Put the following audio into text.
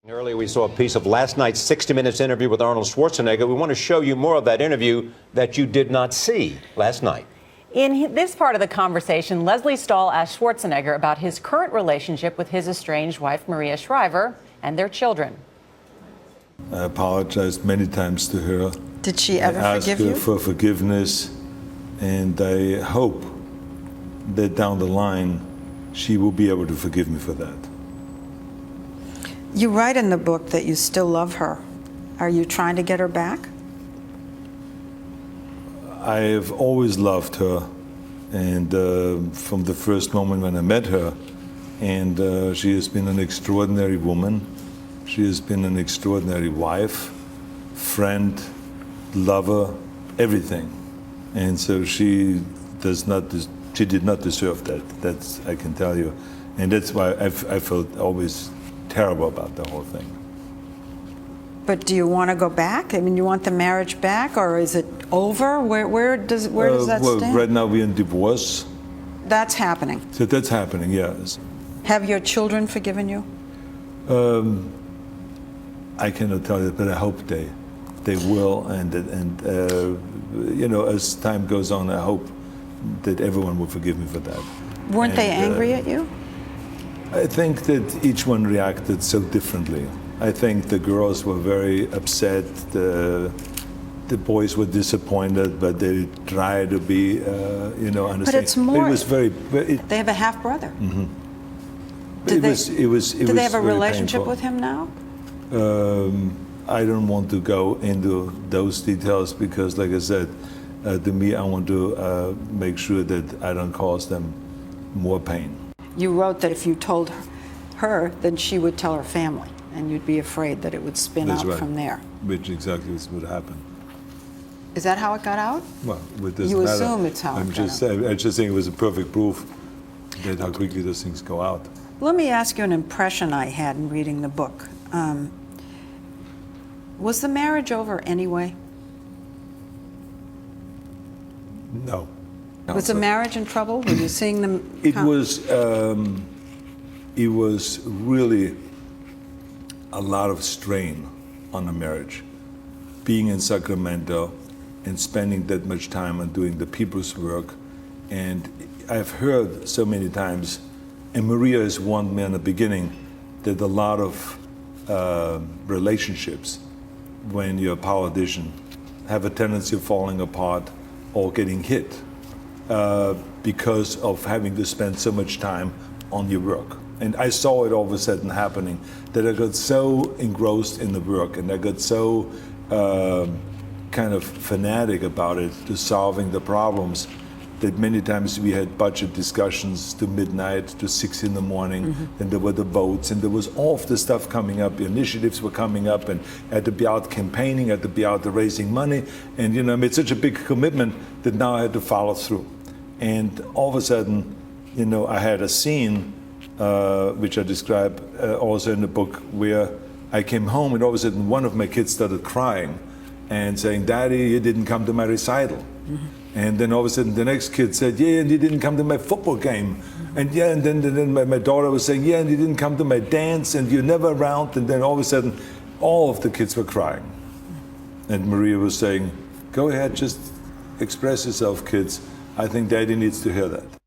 Earlier, we saw a piece of last night's 60 Minutes interview with Arnold Schwarzenegger. We want to show you more of that interview that you did not see last night. In this part of the conversation, Lesley Stahl asked Schwarzenegger about his current relationship with his estranged wife, Maria Shriver, and their children. I apologized many times to her. Did she ever forgive you? I asked her for forgiveness, and I hope that down the line she will be able to forgive me for that. You write in the book that you still love her. Are you trying to get her back? I have always loved her, and from the first moment when I met her, and she has been an extraordinary woman. She has been an extraordinary wife, friend, lover, everything. And so she did not deserve that. That's, I can tell you. And that's why I felt always terrible about the whole thing. But do you want to go back? I mean, you want the marriage back, or is it over? Where does that stand? Right now we're in divorce. That's happening. So that's happening, yes. Have your children forgiven you? I cannot tell you, but I hope they will. And you know, as time goes on, I hope that everyone will forgive me for that. Weren't they angry at you? I think that each one reacted so differently. I think the girls were very upset. The boys were disappointed, but they tried to be, you know, understanding. But it's more. It was very. They have a half brother. Mm-hmm. Do they have a very relationship painful. with him now? I don't want to go into those details because, like I said, to me, I want to make sure that I don't cause them more pain. You wrote that if you told her, then she would tell her family, and you'd be afraid that it would spin That's out right. from there. Which exactly is what happened. Is that how it got out? Well, it doesn't You matter. assume it's how it got out. I just think it was a perfect proof that how quickly those things go out. Let me ask you an impression I had in reading the book. Was the marriage over anyway? No. Was the marriage in trouble? Were you seeing them? It was really a lot of strain on the marriage. Being in Sacramento and spending that much time on doing the people's work. And I've heard so many times, and Maria has warned me in the beginning, that a lot of relationships, when you're a politician, have a tendency of falling apart or getting hit because of having to spend so much time on your work. And I saw it all of a sudden happening, that I got so engrossed in the work and I got so kind of fanatic about it, to solving the problems, that many times we had budget discussions to midnight, to 6 in the morning, Mm-hmm. and there were the votes, and there was all of the stuff coming up, the initiatives were coming up, and I had to be out campaigning, I had to be out raising money, and you know, I made such a big commitment that now I had to follow through. And all of a sudden, you know, I had a scene, which I describe also in the book, where I came home and all of a sudden one of my kids started crying and saying, "Daddy, you didn't come to my recital." Mm-hmm. And then all of a sudden the next kid said, "Yeah, and you didn't come to my football game." Mm-hmm. And yeah, and then my daughter was saying, "Yeah, and you didn't come to my dance, and you're never around." And then all of a sudden, all of the kids were crying. And Maria was saying, "Go ahead, just express yourself, kids. I think Daddy needs to hear that."